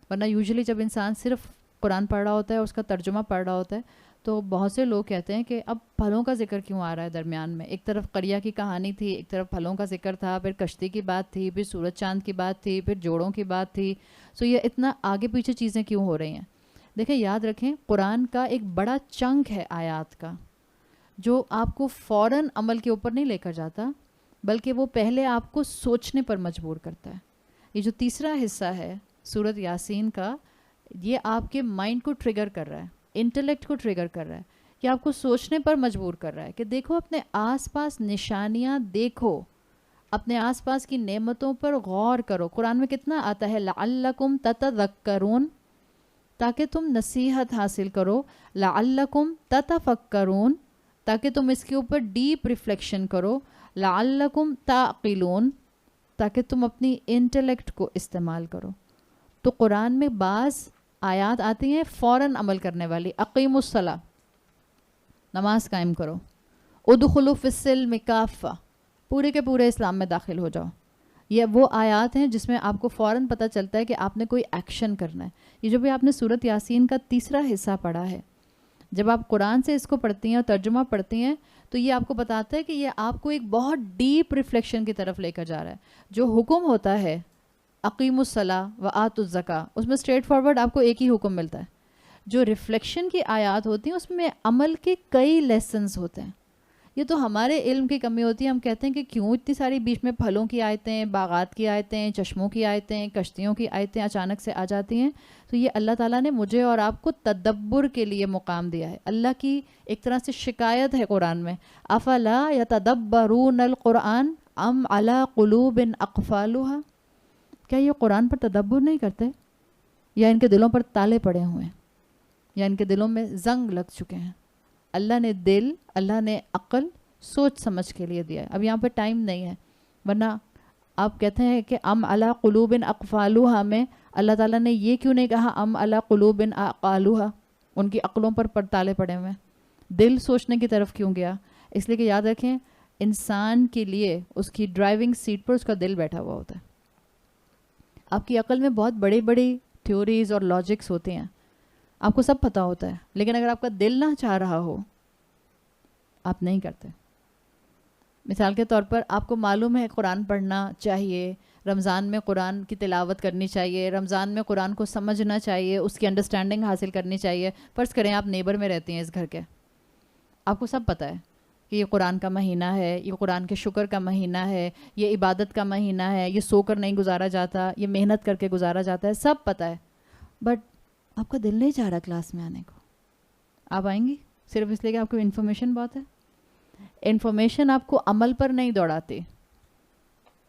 ورنہ یوزلی جب انسان صرف قرآن پڑھ رہا ہوتا ہے، اس کا ترجمہ پڑھ رہا ہوتا ہے، تو بہت سے لوگ کہتے ہیں کہ اب پھلوں کا ذکر کیوں آ رہا ہے درمیان میں؟ ایک طرف قریہ کی کہانی تھی، ایک طرف پھلوں کا ذکر تھا، پھر کشتی کی بات تھی، پھر سورج چاند کی بات تھی، پھر جوڑوں کی بات تھی. سو یہ اتنا آگے پیچھے چیزیں کیوں ہو رہی ہیں؟ دیکھیں، یاد رکھیں، قرآن کا ایک بڑا چنک ہے آیات کا، جو آپ کو فوراً عمل کے اوپر نہیں لے کر جاتا، بلکہ وہ پہلے آپ کو سوچنے پر مجبور کرتا ہے. یہ جو تیسرا حصہ ہے سورۃ یاسین کا، یہ آپ کے مائنڈ کو ٹریگر کر رہا ہے، انٹلیکٹ کو ٹریگر کر رہا ہے، کہ آپ کو سوچنے پر مجبور کر رہا ہے کہ دیکھو اپنے آس پاس نشانیاں، دیکھو اپنے آس پاس کی نعمتوں پر غور کرو. قرآن میں کتنا آتا ہے لعلکم تتذکرون، تاکہ تم نصیحت حاصل کرو، لعلکم تتفکرون، تاکہ تم اس کے اوپر ڈیپ ریفلیکشن کرو، لعلکم تعقلون، تاکہ تم اپنی انٹلیکٹ کو استعمال کرو. تو قرآن میں بعض آیات آتی ہیں فوراً عمل کرنے والی، اقیموا الصلاۃ، نماز قائم کرو، ادخلوا فی السلم کافہ، پورے کے پورے اسلام میں داخل ہو جاؤ. یہ وہ آیات ہیں جس میں آپ کو فوراً پتہ چلتا ہے کہ آپ نے کوئی ایکشن کرنا ہے. یہ جو بھی آپ نے سورۃ یاسین کا تیسرا حصہ پڑھا ہے، جب آپ قرآن سے اس کو پڑھتی ہیں اور ترجمہ پڑھتی ہیں، تو یہ آپ کو بتاتا ہے کہ یہ آپ کو ایک بہت ڈیپ ریفلیکشن کی طرف لے کر جا رہا ہے. جو حکم ہوتا ہے اقیموا الصلاۃ وآتوا الزکاۃ، اس میں اسٹریٹ فارورڈ آپ کو ایک ہی حکم ملتا ہے. جو ریفلیکشن کی آیات ہوتی ہیں اس میں عمل کے کئی لیسنز ہوتے ہیں. یہ تو ہمارے علم کی کمی ہوتی ہے، ہم کہتے ہیں کہ کیوں اتنی ساری بیچ میں پھلوں کی آیتیں، باغات کی آیتیں، چشموں کی آیتیں، کشتیوں کی آیتیں اچانک سے آ جاتی ہیں. تو یہ اللہ تعالیٰ نے مجھے اور آپ کو تدبر کے لیے مقام دیا ہے. اللہ کی ایک طرح سے شکایت ہے قرآن میں، افلا یتدبرون القرآن ام علی قلوب اقفالها، کیا یہ قرآن پر تدبر نہیں کرتے، یا ان کے دلوں پر تالے پڑے ہوئے ہیں، یا ان کے دلوں میں زنگ لگ چکے ہیں؟ اللہ نے دل، اللہ نے عقل سوچ سمجھ کے لیے دیا ہے. اب یہاں پہ ٹائم نہیں ہے، ورنہ آپ کہتے ہیں کہ ام علی قلوب اقفالها میں اللہ تعالیٰ نے یہ کیوں نہیں کہا ام علی قلوب اعقالها، ان کی عقلوں پر تالے پڑے ہوئے ہیں؟ دل سوچنے کی طرف کیوں گیا؟ اس لیے کہ یاد رکھیں، انسان کے لیے اس کی ڈرائیونگ سیٹ پر اس کا دل بیٹھا ہوا ہوتا ہے. آپ کی عقل میں بہت بڑی بڑی تھیوریز اور لاجکس ہوتے ہیں، آپ کو سب پتہ ہوتا ہے، لیکن اگر آپ کا دل نہ چاہ رہا ہو، آپ نہیں کرتے. مثال کے طور پر آپ کو معلوم ہے قرآن پڑھنا چاہیے، رمضان میں قرآن کی تلاوت کرنی چاہیے، رمضان میں قرآن کو سمجھنا چاہیے، اس کی انڈرسٹینڈنگ حاصل کرنی چاہیے. فرض کریں آپ نیبر میں رہتی ہیں اس گھر کے، آپ کو سب پتہ ہے کہ یہ قرآن کا مہینہ ہے، یہ قرآن کے شکر کا مہینہ ہے، یہ عبادت کا مہینہ ہے، یہ سو کر نہیں گزارا جاتا، یہ محنت کر کے گزارا جاتا ہے، سب پتہ ہے. بٹ آپ کا دل نہیں چاہ رہا کلاس میں آنے کو. آپ آئیں گی صرف اس لیے کہ آپ کو انفارمیشن بہت ہے. انفارمیشن آپ کو عمل پر نہیں دوڑاتی،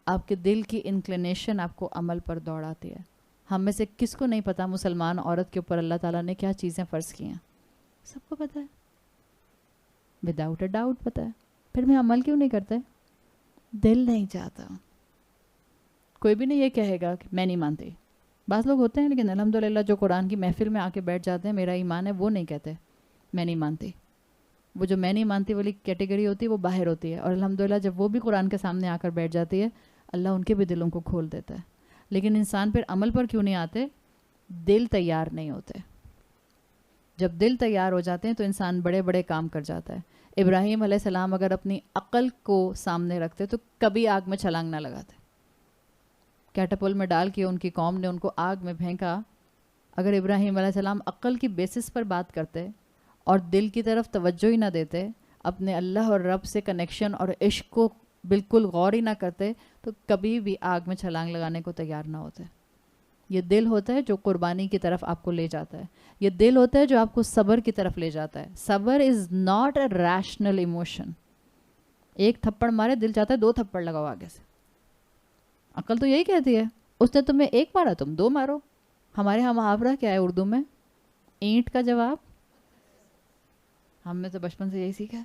آپ کے دل کی انکلینیشن آپ کو عمل پر دوڑاتی ہے. ہم میں سے کس کو نہیں پتا مسلمان عورت کے اوپر اللہ تعالیٰ نے کیا چیزیں فرض کی ہیں؟ سب کو پتہ ہے، وداؤٹ اے ڈاؤٹ پتہ ہے. پھر بھی عمل کیوں نہیں کرتے؟ دل نہیں چاہتا. کوئی بھی نہیں یہ کہے گا کہ میں نہیں مانتی. بعض لوگ ہوتے ہیں لیکن الحمدللہ جو قرآن کی محفل میں آ کے بیٹھ جاتے ہیں، میرا ایمان ہے، وہ نہیں کہتے میں نہیں مانتی. وہ جو میں نہیں مانتی والی کیٹیگری ہوتی ہے وہ باہر ہوتی ہے، اور الحمدللہ جب وہ بھی قرآن کے سامنے آ کر بیٹھ جاتی ہے، اللہ ان کے بھی دلوں کو کھول دیتا ہے. لیکن انسان پھر عمل پر کیوں نہیں آتے؟ دل تیار نہیں ہوتے. جب دل تیار ہو جاتے ہیں تو انسان بڑے بڑے کام کر جاتا ہے. ابراہیم علیہ السلام اگر اپنی عقل کو سامنے رکھتے تو کبھی آگ میں چھلانگ نہ لگاتے. کیٹاپل میں ڈال کے ان کی قوم نے ان کو آگ میں پھینکا. اگر ابراہیم علیہ السلام عقل کی بیسس پر بات کرتے اور دل کی طرف توجہ ہی نہ دیتے، اپنے اللہ اور رب سے کنیکشن اور عشق کو بالکل غور ہی نہ کرتے، تو کبھی بھی آگ میں چھلانگ لگانے کو تیار نہ ہوتے. یہ دل ہوتا ہے جو قربانی کی طرف آپ کو لے جاتا ہے. یہ دل ہوتا ہے جو آپ کو صبر کی طرف لے جاتا ہے. صبر is not a rational emotion. ایک تھپڑ مارے دل چاہتا ہے 2 تھپڑ لگاؤ آگے سے. عقل تو یہی کہتی ہے اس نے تمہیں 1 مارا تم 2 مارو. ہمارے یہاں محاورہ کیا ہے اردو میں؟ اینٹ کا جواب. ہم نے تو بچپن سے یہی سیکھا ہے.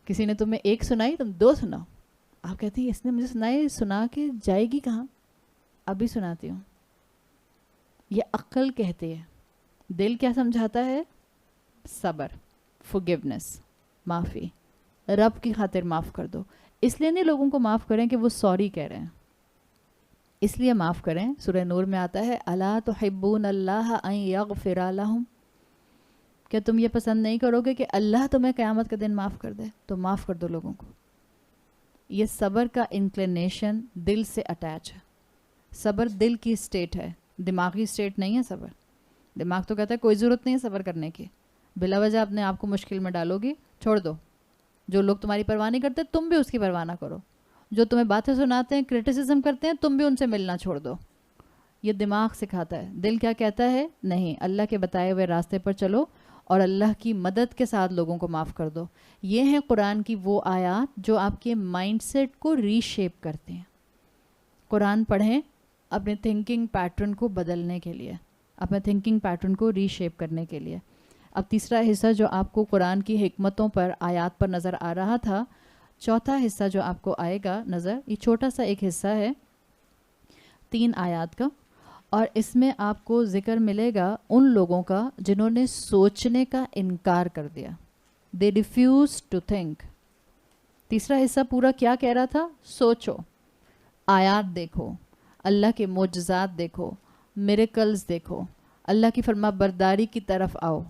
کسی نے تمہیں 1 سنائی تم 2 سناؤ. آپ کہتی ہیں اس نے مجھے سنائی، سنا کے جائے گی کہاں؟ ابھی سناتی ہوں. یہ عقل کہتی ہے. دل کیا سمجھاتا ہے؟ صبر، forgiveness، معافی. رب کی خاطر معاف کر دو. اس لیے نہیں لوگوں کو معاف کریں کہ وہ سوری کہہ رہے ہیں. اس لیے معاف کریں. سورہ نور میں آتا ہے الا تحبون اللہ ان یغفر لہم، کیا تم یہ پسند نہیں کرو گے کہ اللہ تمہیں قیامت کا دن معاف کر دے؟ تو معاف کر دو لوگوں کو. یہ صبر کا انکلینیشن دل سے اٹیچ ہے. صبر دل کی اسٹیٹ ہے، دماغی اسٹیٹ نہیں ہے صبر. دماغ تو کہتا ہے کوئی ضرورت نہیں ہے صبر کرنے کی، بلا وجہ اپنے آپ کو مشکل میں ڈالو گی، چھوڑ دو. جو لوگ تمہاری پرواہ نہیں کرتے تم بھی اس کی پرواہ نہ کرو. جو تمہیں باتیں سناتے ہیں، کرٹیسزم کرتے ہیں، تم بھی ان سے ملنا چھوڑ دو. یہ دماغ سکھاتا ہے. دل کیا کہتا ہے؟ نہیں، اللہ کے بتائے ہوئے راستے پر چلو اور اللہ کی مدد کے ساتھ لوگوں کو معاف کر دو. یہ ہیں قرآن کی وہ آیات جو آپ کے مائنڈ سیٹ کو ری شیپ کرتے ہیں. قرآن پڑھیں اپنے تھنکنگ پیٹرن کو بدلنے کے لیے، اپنے تھنکنگ پیٹرن کو ری شیپ کرنے کے لیے. اب تیسرا حصہ جو آپ کو قرآن کی حکمتوں پر، آیات پر نظر آ رہا تھا، چوتھا حصہ جو آپ کو آئے گا نظر، یہ چھوٹا سا ایک حصہ ہے 3 آیات کا، اور اس میں آپ کو ذکر ملے گا ان لوگوں کا جنہوں نے سوچنے کا انکار کر دیا. They refused to think. تیسرا حصہ پورا کیا کہہ رہا تھا؟ سوچو، آیات دیکھو، اللہ کے معجزات دیکھو، میریکلز دیکھو، اللہ کی فرما برداری کی طرف آؤ.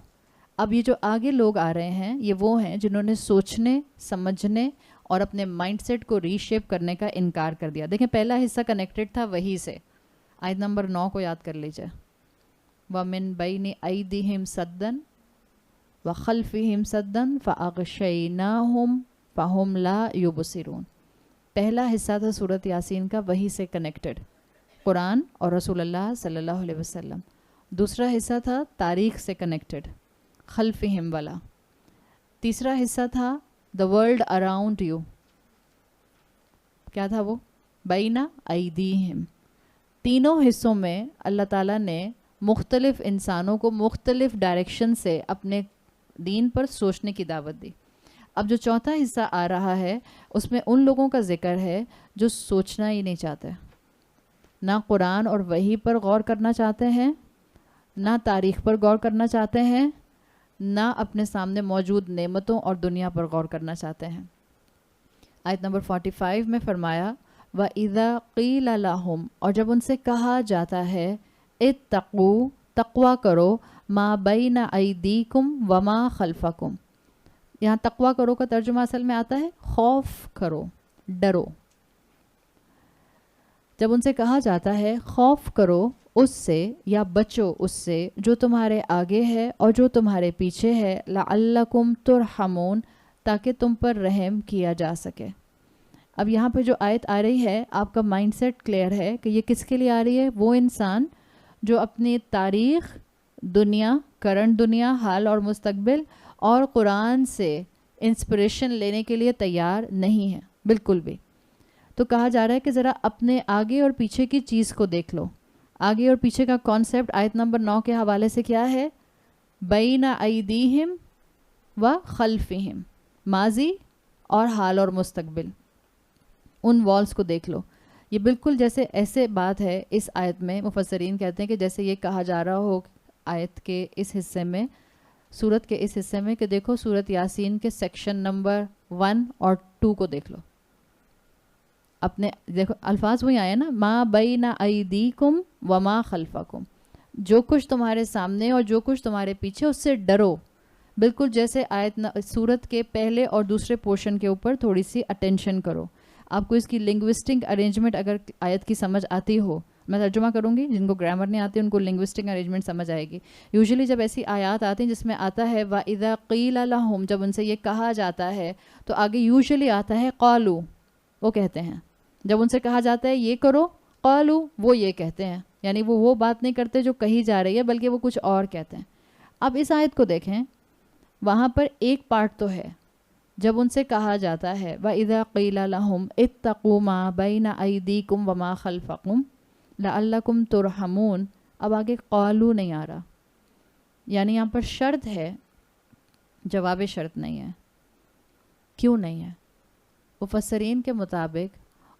اب یہ جو آگے لوگ آ رہے ہیں یہ وہ ہیں جنہوں نے سوچنے، سمجھنے اور اپنے مائنڈ سیٹ کو ری شیپ کرنے کا انکار کر دیا. دیکھیں پہلا حصہ کنیکٹڈ تھا وہی سے. آیت نمبر 9 کو یاد کر لیجئے. وَمِن بَيْنِ أَيْدِيهِمْ سَدًّا وَخَلْفِهِمْ سَدًّا فَأَغْشَيْنَاهُمْ فَهُمْ لَا يُبْصِرُونَ. پہلا حصہ تھا سورۃ یاسین کا وہی سے کنیکٹڈ، قرآن اور رسول اللہ صلی اللہ علیہ وسلم. دوسرا حصہ تھا تاریخ سے کنیکٹڈ، خلفہم والا. تیسرا حصہ تھا the world around you. کیا تھا وہ؟ بین ایدیہم. تینوں حصوں میں اللہ تعالیٰ نے مختلف انسانوں کو مختلف ڈائریکشن سے اپنے دین پر سوچنے کی دعوت دی. اب جو چوتھا حصہ آ رہا ہے اس میں ان لوگوں کا ذکر ہے جو سوچنا ہی نہیں چاہتے، نہ قرآن اور وحی پر غور کرنا چاہتے ہیں، نہ تاریخ پر غور کرنا چاہتے ہیں، نہ اپنے سامنے موجود نعمتوں اور دنیا پر غور کرنا چاہتے ہیں. آیت نمبر 45 میں فرمایا وَإِذَا قِيلَ لَهُمْ، اور جب ان سے کہا جاتا ہے اتقوا، تقوی کرو، ما بین ایدیکم وما خلفکم. یہاں تقوی کرو کا ترجمہ اصل میں آتا ہے خوف کرو، ڈرو. جب ان سے کہا جاتا ہے خوف کرو اس سے یا بچو اس سے جو تمہارے آگے ہے اور جو تمہارے پیچھے ہے، لعلکم ترحمون، تاکہ تم پر رحم کیا جا سکے. اب یہاں پہ جو آیت آ رہی ہے آپ کا مائنڈ سیٹ کلیئر ہے کہ یہ کس کے لیے آ رہی ہے؟ وہ انسان جو اپنی تاریخ، دنیا، کرنٹ دنیا، حال اور مستقبل اور قرآن سے انسپریشن لینے کے لیے تیار نہیں ہے بالکل بھی. تو کہا جا رہا ہے کہ ذرا اپنے آگے اور پیچھے کی چیز کو دیکھ لو. آگے اور پیچھے کا کانسیپٹ آیت نمبر 9 کے حوالے سے کیا ہے؟ بین ایدیہم و خلفہم، ماضی اور حال اور مستقبل. ان والز کو دیکھ لو. یہ بالکل جیسے ایسے بات ہے اس آیت میں، مفسرین کہتے ہیں کہ جیسے یہ کہا جا رہا ہو آیت کے اس حصے میں، سورت کے اس حصے میں، کہ دیکھو سورت یاسین کے سیکشن نمبر 1 اور 2 کو دیکھ لو. اپنے دیکھو الفاظ وہی آئے نا، ما بین ایدیکم وما خلفکم، جو کچھ تمہارے سامنے اور جو کچھ تمہارے پیچھے اس سے ڈرو. بالکل جیسے آیت سورت کے پہلے اور دوسرے پورشن کے اوپر تھوڑی سی اٹینشن کرو. آپ کو اس کی لنگوسٹک ارینجمنٹ اگر آیت کی سمجھ آتی ہو، میں ترجمہ کروں گی، جن کو گرامر نہیں آتی ان کو لنگوسٹک ارینجمنٹ سمجھ آئے گی. یوزلی جب ایسی آیات آتی ہیں جس میں آتا ہے وَإِذَا قِيلَ لَهُمْ، جب ان سے یہ کہا جاتا ہے تو آگے یوزلی آتا ہے قالو، وہ کہتے ہیں. جب ان سے کہا جاتا ہے یہ کرو، قالو، وہ یہ کہتے ہیں. یعنی وہ بات نہیں کرتے جو کہی جا رہی ہے بلکہ وہ کچھ اور کہتے ہیں. اب اس آیت کو دیکھیں، وہاں پر ایک پارٹ تو ہے جب ان سے کہا جاتا ہے وَإِذَا قِيلَ لَهُمْ اتَّقُوا مَا بَيْنَ أَيْدِيكُمْ وَمَا خَلْفَكُمْ لَعَلَّكُمْ تُرْحَمُونَ. اب آگے قالو نہیں آ رہا، یعنی یہاں پر شرط ہے، جواب شرط نہیں ہے. کیوں نہیں ہے؟ مفسرین کے مطابق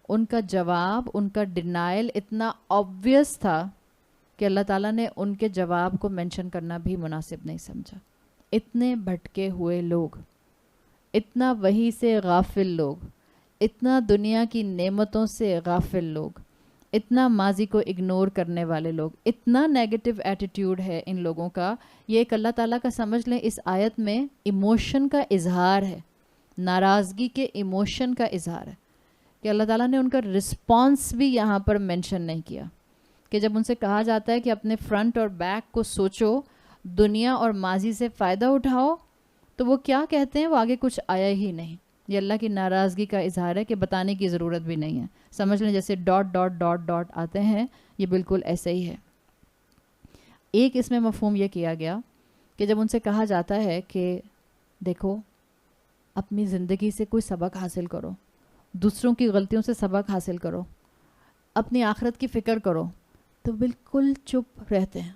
ان کا جواب، ان کا ڈینائل اتنا آبویس تھا کہ اللہ تعالیٰ نے ان کے جواب کو مینشن کرنا بھی مناسب نہیں سمجھا. اتنے بھٹکے ہوئے لوگ، اتنا وحی سے غافل لوگ، اتنا دنیا کی نعمتوں سے غافل لوگ، اتنا ماضی کو اگنور کرنے والے لوگ, اتنا نیگیٹو ایٹیٹیوڈ ہے ان لوگوں کا. یہ ایک اللہ تعالیٰ کا سمجھ لیں اس آیت میں ایموشن کا اظہار ہے, ناراضگی کے ایموشن کا اظہار ہے, کہ اللہ تعالیٰ نے ان کا رسپانس بھی یہاں پر مینشن نہیں کیا. کہ جب ان سے کہا جاتا ہے کہ اپنے فرنٹ اور بیک کو سوچو, دنیا اور ماضی سے فائدہ اٹھاؤ, تو وہ کیا کہتے ہیں, وہ آگے کچھ آیا ہی نہیں. یہ اللہ کی ناراضگی کا اظہار ہے کہ بتانے کی ضرورت بھی نہیں ہے. سمجھ لیں جیسے ڈاٹ ڈاٹ ڈاٹ ڈاٹ آتے ہیں, یہ بالکل ایسے ہی ہے. ایک اس میں مفہوم یہ کیا گیا کہ جب ان سے کہا جاتا ہے کہ دیکھو اپنی زندگی سے کوئی سبق حاصل کرو, دوسروں کی غلطیوں سے سبق حاصل کرو, اپنی آخرت کی فکر کرو, تو بالکل چپ رہتے ہیں,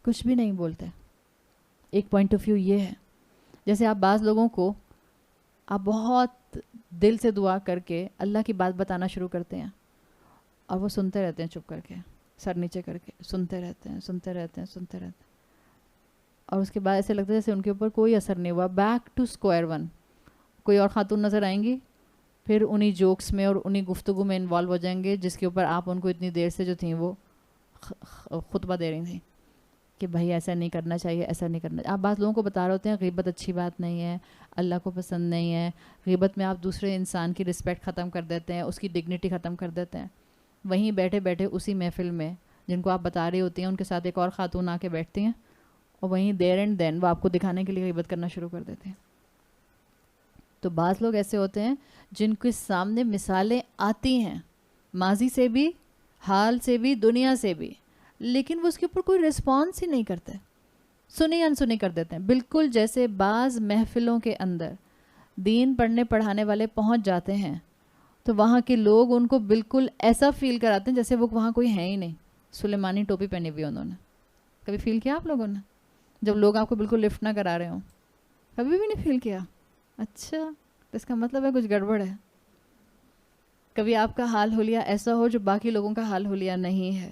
کچھ بھی نہیں بولتے. ایک پوائنٹ آف ویو یہ ہے, جیسے آپ بعض لوگوں کو آپ بہت دل سے دعا کر کے اللہ کی بات بتانا شروع کرتے ہیں اور وہ سنتے رہتے ہیں چپ کر کے, سر نیچے کر کے سنتے رہتے ہیں, سنتے رہتے ہیں, سنتے رہتے ہیں, اور اس کے بعد ایسے لگتا ہے جیسے ان کے اوپر کوئی اثر نہیں ہوا. Back two square one. کوئی اور خاتون نظر آئیں گی, پھر انہی جوکس میں اور انہی گفتگو میں انوالو ہو جائیں گے جس کے اوپر آپ ان کو اتنی دیر سے جو تھیں وہ خطبہ دے رہی تھیں کہ بھائی ایسا نہیں کرنا چاہیے, ایسا نہیں کرنا. آپ بعض لوگوں کو بتا رہے ہوتے ہیں غیبت اچھی بات نہیں ہے, اللہ کو پسند نہیں ہے. غیبت میں آپ دوسرے انسان کی رسپیکٹ ختم کر دیتے ہیں, اس کی ڈگنیٹی ختم کر دیتے ہیں. وہیں بیٹھے بیٹھے اسی محفل میں جن کو آپ بتا رہی ہوتی ہیں ان کے ساتھ ایک اور خاتون آ کے بیٹھتی ہیں اور وہیں دیر اینڈ دین وہ آپ کو دکھانے کے لیے غیبت کرنا شروع کر دیتے ہیں. تو بعض لوگ ایسے ہوتے ہیں جن کے سامنے مثالیں آتی ہیں ماضی سے بھی, حال سے بھی, دنیا سے بھی, لیکن وہ اس کے اوپر کوئی رسپانس ہی نہیں کرتے, سنی انسنی کر دیتے ہیں. بالکل جیسے بعض محفلوں کے اندر دین پڑھنے پڑھانے والے پہنچ جاتے ہیں تو وہاں کے لوگ ان کو بالکل ایسا فیل کراتے ہیں جیسے وہ وہاں کوئی ہے ہی نہیں. سلیمانی ٹوپی پہنی ہوئی انہوں نے. کبھی فیل کیا آپ لوگوں نے جب لوگ آپ کو بالکل لفٹ نہ کرا رہے ہوں؟ کبھی بھی نہیں فیل کیا؟ اچھا, تو اس کا مطلب ہے کچھ گڑبڑ ہے. کبھی آپ کا حال حلیہ ایسا ہو جو باقی لوگوں کا حال حلیہ نہیں ہے,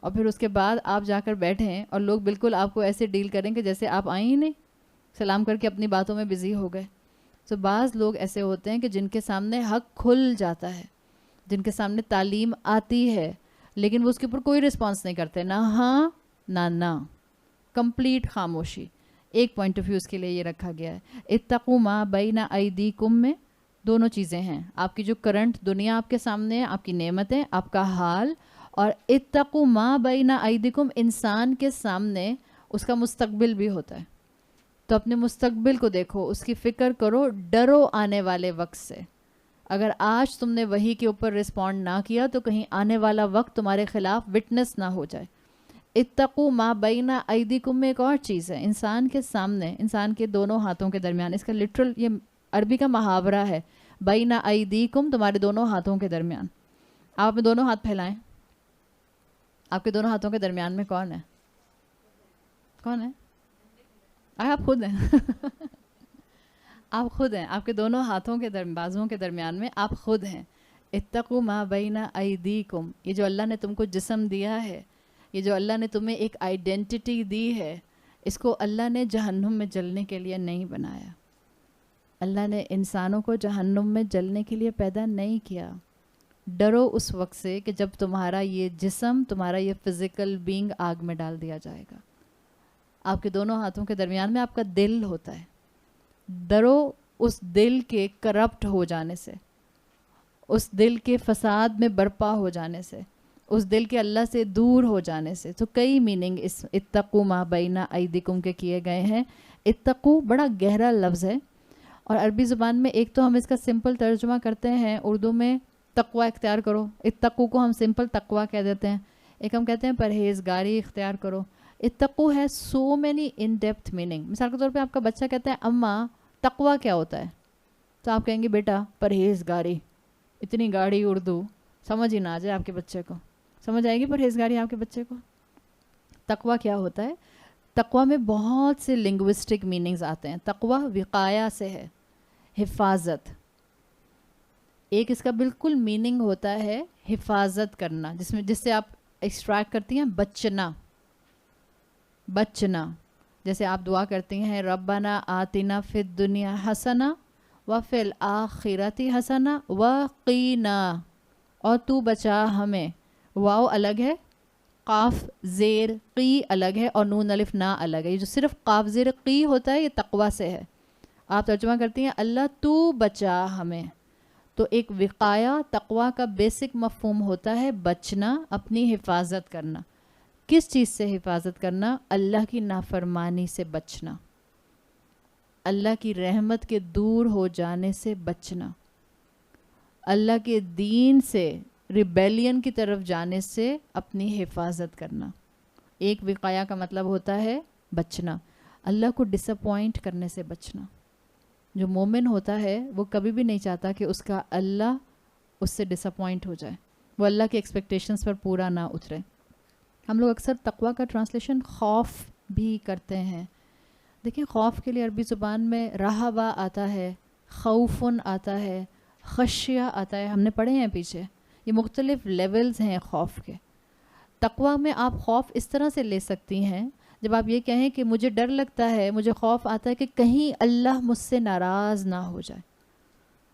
اور پھر اس کے بعد آپ جا کر بیٹھیں اور لوگ بالکل آپ کو ایسے ڈیل کریں کہ جیسے آپ آئیں ہی نہیں, سلام کر کے اپنی باتوں میں بزی ہو گئے. تو بعض لوگ ایسے ہوتے ہیں کہ جن کے سامنے حق کھل جاتا ہے, جن کے سامنے تعلیم آتی ہے, لیکن وہ اس کے اوپر کوئی رسپانس نہیں کرتے, نہ ہاں نہ نہ, کمپلیٹ خاموشی. ایک پوائنٹ آف ویو اس کے لیے یہ رکھا گیا ہے. اتقوا ما بین ایدیکم میں دونوں چیزیں ہیں, آپ کی جو کرنٹ دنیا آپ کے سامنے ہے, آپ کی نعمتیں, آپ کا حال, اور اتقوا ما بین ایدیکم انسان کے سامنے اس کا مستقبل بھی ہوتا ہے. تو اپنے مستقبل کو دیکھو, اس کی فکر کرو, ڈرو آنے والے وقت سے. اگر آج تم نے وہی کے اوپر رسپونڈ نہ کیا تو کہیں آنے والا وقت تمہارے خلاف وٹنس نہ ہو جائے. اتقوا ما بین ایدیکم میں ایک اور چیز ہے, انسان کے سامنے, انسان کے دونوں ہاتھوں کے درمیان. اس کا لٹرل یہ عربی کا محاورہ ہے, بین ایدیکم تمہارے دونوں ہاتھوں کے درمیان. آپ اپنے دونوں ہاتھ پھیلائیں. آپ کے دونوں ہاتھوں کے درمیان میں کون ہے؟ کون ہے؟ آپ خود ہیں. آپ خود ہیں. آپ کے دونوں ہاتھوں کے بازوؤں کے درمیان میں آپ خود ہیں. اتقوا ما بین ایدیکم, یہ جو اللہ نے تم کو جسم دیا ہے, یہ جو اللہ نے تمہیں ایک آئیڈینٹی دی ہے, اس کو اللہ نے جہنم میں جلنے کے لیے نہیں بنایا. اللہ نے انسانوں کو جہنم میں جلنے کے لیے پیدا نہیں کیا. ڈرو اس وقت سے کہ جب تمہارا یہ جسم, تمہارا یہ فزیکل بینگ آگ میں ڈال دیا جائے گا. آپ کے دونوں ہاتھوں کے درمیان میں آپ کا دل ہوتا ہے. ڈرو اس دل کے کرپٹ ہو جانے سے, اس دل کے فساد میں برپا ہو جانے سے, اس دل کے اللہ سے دور ہو جانے سے. تو کئی میننگ اس اتقوا ما بین ایدیکم کے کیے گئے ہیں. اتقوا بڑا گہرا لفظ ہے, اور عربی زبان میں ایک تو ہم اس کا سمپل ترجمہ کرتے ہیں اردو میں تقوی اختیار کرو. اتقوا کو ہم سمپل تقوی کہہ دیتے ہیں. ایک ہم کہتے ہیں پرہیزگاری اختیار کرو. اتقوا ہے so many in depth meaning. مثال کے طور پہ آپ کا بچہ کہتا ہے اماں تقوی کیا ہوتا ہے, تو آپ کہیں گے بیٹا پرہیزگاری. اتنی گاڑی اردو سمجھ ہی نہ آ جائے آپ کے بچے کو. سمجھ آئے گی پرہیزگاری آپ کے بچے کو؟ تقوی کیا ہوتا ہے؟ تقوی میں بہت سے لنگوسٹک میننگز آتے ہیں. تقوی وقایا سے ہے, حفاظت. ایک اس کا بالکل میننگ ہوتا ہے حفاظت کرنا, جس سے آپ ایکسٹریکٹ کرتی ہیں بچنا. بچنا جیسے آپ دعا کرتی ہیں ربنا آتنا فی الدنیا حسنہ وفی الآخرۃ حسنہ وقینا, اور تو بچا ہمیں، واو الگ ہے، قاف زیر قی الگ ہے، اور نون الف نا الگ ہے. یہ جو صرف قاف زیر قی ہوتا ہے یہ تقوی سے ہے. آپ ترجمہ کرتی ہیں اللہ تو بچا ہمیں. تو ایک وقایا تقوی کا بیسک مفہوم ہوتا ہے بچنا، اپنی حفاظت کرنا. کس چیز سے حفاظت کرنا؟ اللہ کی نافرمانی سے بچنا، اللہ کی رحمت کے دور ہو جانے سے بچنا، اللہ کے دین سے ریبیلین کی طرف جانے سے اپنی حفاظت کرنا. ایک وقایا کا مطلب ہوتا ہے بچنا، اللہ کو ڈس اپوائنٹ کرنے سے بچنا. جو مومن ہوتا ہے وہ کبھی بھی نہیں چاہتا کہ اس کا اللہ اس سے ڈس اپوائنٹ ہو جائے، وہ اللہ کے ایکسپیکٹیشنز پر پورا نہ اترے. ہم لوگ اکثر تقوی کا ٹرانسلیشن خوف بھی کرتے ہیں. دیکھیں خوف کے لیے عربی زبان میں رہبہ آتا ہے، خوفن آتا ہے، خشیہ آتا ہے، ہم نے پڑھے ہیں پیچھے. یہ مختلف لیولز ہیں خوف کے. تقوی میں آپ خوف اس طرح سے لے سکتی ہیں، جب آپ یہ کہیں کہ مجھے ڈر لگتا ہے، مجھے خوف آتا ہے کہ کہیں اللہ مجھ سے ناراض نہ ہو جائے.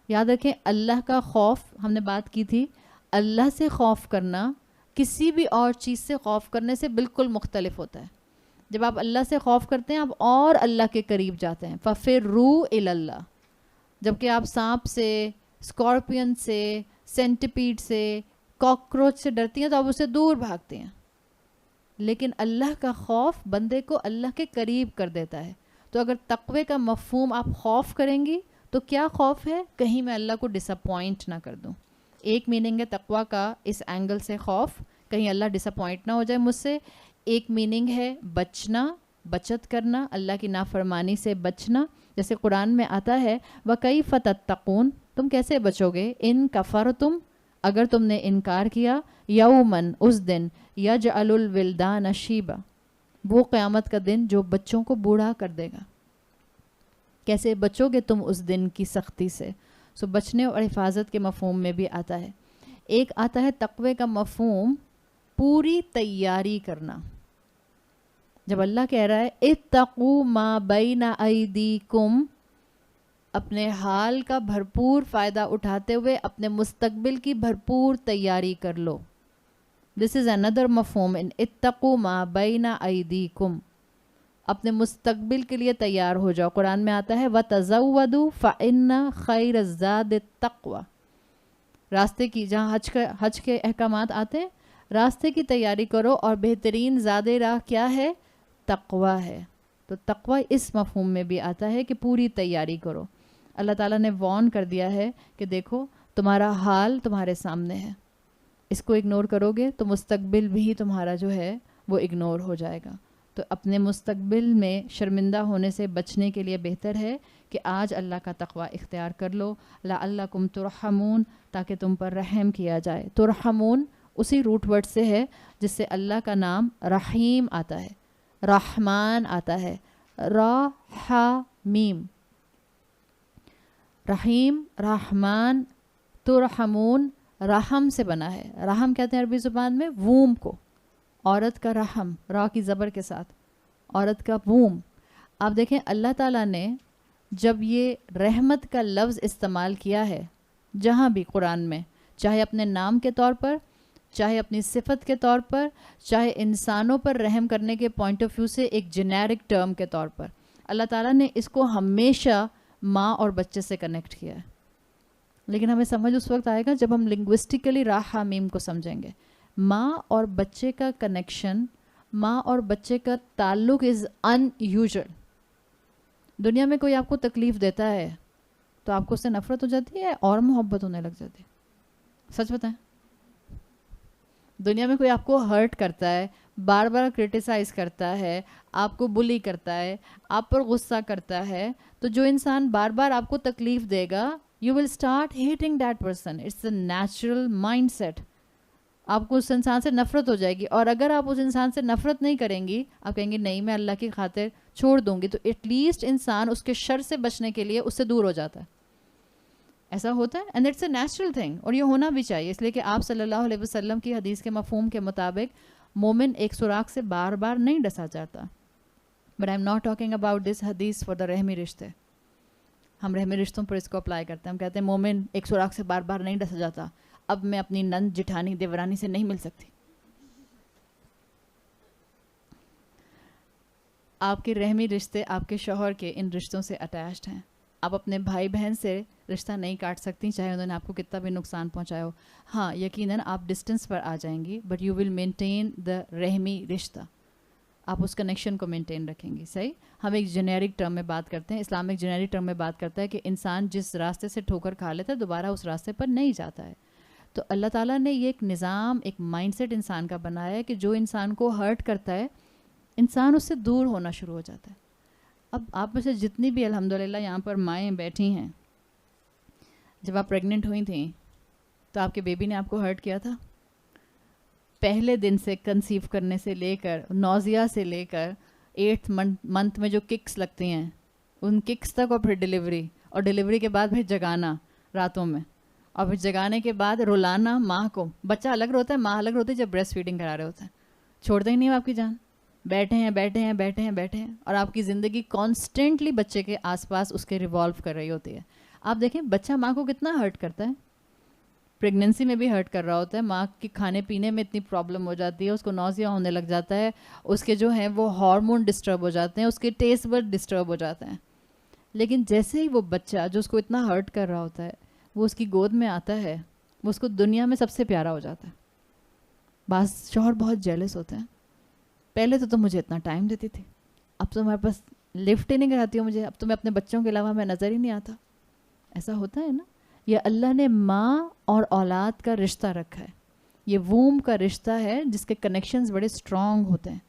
یاد رکھیں اللہ کا خوف، ہم نے بات کی تھی، اللہ سے خوف کرنا کسی بھی اور چیز سے خوف کرنے سے بالکل مختلف ہوتا ہے. جب آپ اللہ سے خوف کرتے ہیں آپ اور اللہ کے قریب جاتے ہیں. فَفِرُّوا إِلَى اللَّهِ. جبکہ آپ سانپ سے، اسکارپین سے، سینٹیپیڈ سے، کاکروچ سے ڈرتی ہیں تو آپ اسے دور بھاگتے ہیں. لیکن اللہ کا خوف بندے کو اللہ کے قریب کر دیتا ہے. تو اگر تقوی کا مفہوم آپ خوف کریں گی تو کیا خوف ہے؟ کہیں میں اللہ کو ڈس اپوائنٹ نہ کر دوں. ایک میننگ ہے تقوی کا اس اینگل سے خوف، کہیں اللہ ڈس اپوائنٹ نہ ہو جائے مجھ سے. ایک میننگ ہے بچنا، بچت کرنا، اللہ کی نافرمانی سے بچنا. جیسے قرآن میں آتا ہے وَكَيْفَ تَتَّقُونَ، تم کیسے بچو گے؟ ان کفرتم، اگر تم نے انکار کیا، یومن، اس دن، یجعل الولدان شیبا، وہ قیامت کا دن جو بچوں کو بوڑھا کر دے گا. کیسے بچو گے تم اس دن کی سختی سے؟ سو بچنے اور حفاظت کے مفہوم میں بھی آتا ہے. ایک آتا ہے تقوی کا مفہوم پوری تیاری کرنا. جب اللہ کہہ رہا ہے اتقوا ما بین ایدیکم، اپنے حال کا بھرپور فائدہ اٹھاتے ہوئے اپنے مستقبل کی بھرپور تیاری کر لو. دس از اندر مفہوم ان اتقوا ما بین ایدیکم، اپنے مستقبل کے لیے تیار ہو جاؤ. قرآن میں آتا ہے وَتَزَوَّدُوا فَإِنَّ خَيْرَ الزَّادِ التَّقْوَى. راستے کی، جہاں حج کے احکامات آتے ہیں، راستے کی تیاری کرو اور بہترین زاد راہ کیا ہے؟ تقوی ہے. تو تقوی اس مفہوم میں بھی آتا ہے کہ پوری تیاری کرو. اللہ تعالیٰ نے وارن کر دیا ہے کہ دیکھو تمہارا حال تمہارے سامنے ہے، اس کو اگنور کرو گے تو مستقبل بھی تمہارا جو ہے وہ اگنور ہو جائے گا. تو اپنے مستقبل میں شرمندہ ہونے سے بچنے کے لیے بہتر ہے کہ آج اللہ کا تقوی اختیار کر لو. لعلکم ترحمون، تاکہ تم پر رحم کیا جائے. ترحمون اسی روٹ ورڈ سے ہے جس سے اللہ کا نام رحیم آتا ہے، رحمان آتا ہے، رحمیم. رحیم، رحمان، ترحمون رحم سے بنا ہے. رحم کہتے ہیں عربی زبان میں ووم کو، عورت کا رحم، را کی زبر کے ساتھ، عورت کا ووم. آپ دیکھیں اللہ تعالیٰ نے جب یہ رحمت کا لفظ استعمال کیا ہے جہاں بھی قرآن میں، چاہے اپنے نام کے طور پر، چاہے اپنی صفت کے طور پر، چاہے انسانوں پر رحم کرنے کے پوائنٹ آف ویو سے ایک جنیرک ٹرم کے طور پر، اللہ تعالیٰ نے اس کو ہمیشہ ماں اور بچے سے کنیکٹ کیا ہے. لیکن ہمیں سمجھ اس وقت آئے گا جب ہم لنگوسٹیکلی رحمیم کو سمجھیں گے. ماں اور بچے کا کنیکشن، ماں اور بچے کا تعلق از ان یوزول. دنیا میں کوئی آپ کو تکلیف دیتا ہے تو آپ کو اس سے نفرت ہو جاتی ہے اور محبت ہونے لگ جاتی ہے؟ سچ بتائیں. دنیا میں کوئی آپ کو ہرٹ کرتا ہے، بار بار کرٹیسائز کرتا ہے، آپ کو بلی کرتا ہے، آپ پر غصہ کرتا ہے، تو جو انسان بار بار آپ کو تکلیف دے گا you will start hating that person. It's a natural mindset. آپ کو اس انسان سے نفرت ہو جائے گی. اور اگر آپ اس انسان سے نفرت نہیں کریں گی، آپ کہیں گے نہیں میں اللہ کی خاطر چھوڑ دوں گی، تو ایٹ لیسٹ انسان اس کے شر سے بچنے کے لیے اس سے دور ہو جاتا ہے. ایسا ہوتا ہے and it's a natural thing, اور یہ ہونا بھی چاہیے. اس لیے کہ آپ صلی اللہ علیہ وسلم کی حدیث کے مفہوم کے مطابق مومن ایک سوراخ سے بار بار نہیں ڈسا جاتا. But I am not talking about this حدیث فار دا رحمی رشتے. ہم رحمی رشتوں پر اس کو اپلائی کرتے ہیں. ہم کہتے ہیں مومن ایک سوراخ سے بار بار نہیں ڈسا جاتا. اب میں اپنی نند جٹھانی دیورانی سے نہیں مل سکتی. آپ کے رحمی رشتے آپ کے شوہر کے ان رشتوں سے اٹیچڈ ہیں. آپ اپنے بھائی بہن سے رشتہ نہیں کاٹ سکتی چاہے انہوں نے آپ کو کتنا بھی نقصان پہنچایا ہو. ہاں یقیناً آپ ڈسٹینس پر آ جائیں گی but you will maintain the رحمی رشتہ. آپ اس کنیکشن کو مینٹین رکھیں گی. صحیح. ہم ایک جنیرک ٹرم میں بات کرتے ہیں, اسلام ایک جنیرک ٹرم میں بات کرتا ہے کہ انسان جس راستے سے ٹھوکر کھا لیتا ہے دوبارہ اس راستے پر نہیں جاتا ہے. تو اللہ تعالیٰ نے یہ ایک نظام, ایک مائنڈ سیٹ انسان کا بنایا ہے کہ جو انسان کو ہرٹ کرتا ہے انسان اس سے دور ہونا شروع ہو جاتا ہے. اب آپ میں سے جتنی بھی الحمدللہ یہاں پر مائیں بیٹھی ہیں, جب آپ پریگننٹ ہوئی تھیں تو آپ کے بیبی نے آپ کو ہرٹ کیا تھا؟ پہلے دن سے کنسیو کرنے سے لے کر نوزیا سے لے کر 8th منتھ میں جو ککس لگتی ہیں ان ککس تک, اور پھر ڈیلیوری, اور ڈیلیوری کے بعد پھر جگانا راتوں میں, اور پھر جگانے کے بعد رلانا ماں کو. بچہ الگ روتا ہے, ماں الگ روتی ہے جب بریسٹ فیڈنگ کرا رہے ہوتے ہیں. چھوڑتے ہی نہیں ہو آپ کی جان, بیٹھے ہیں بیٹھے ہیں بیٹھے ہیں بیٹھے ہیں, اور آپ کی زندگی کانسٹنٹلی بچے کے آس پاس اس کے ریوالو کر رہی ہوتی ہے. آپ دیکھیں بچہ ماں کو کتنا ہرٹ کرتا ہے, پریگننسی میں بھی ہرٹ کر رہا ہوتا ہے. ماں کی کھانے پینے میں اتنی پرابلم ہو جاتی ہے, اس کو نوزیا ہونے لگ جاتا ہے, اس کے جو ہیں وہ ہارمون ڈسٹرب ہو جاتے ہیں, اس کے ٹیسٹ بڈ ڈسٹرب ہو جاتے ہیں. لیکن جیسے ہی وہ بچہ جو اس کو اتنا ہرٹ کر رہا ہوتا ہے وہ اس کی گود میں آتا ہے, وہ اس کو دنیا میں سب سے پیارا ہو جاتا ہے. بعض شوہر بہت جیلس ہوتے ہیں, پہلے تو تم مجھے اتنا ٹائم دیتی تھی, اب تمہارے پاس لفٹ ہی نہیں کراتی ہو مجھے, اب تمہیں اپنے بچوں کے علاوہ میں نظر ہی نہیں آتا. ایسا ہوتا ہے نا. یہ اللہ نے ماں اور اولاد کا رشتہ رکھا ہے, یہ ووم کا رشتہ ہے جس کے کنیکشنز بڑے اسٹرانگ ہوتے ہیں.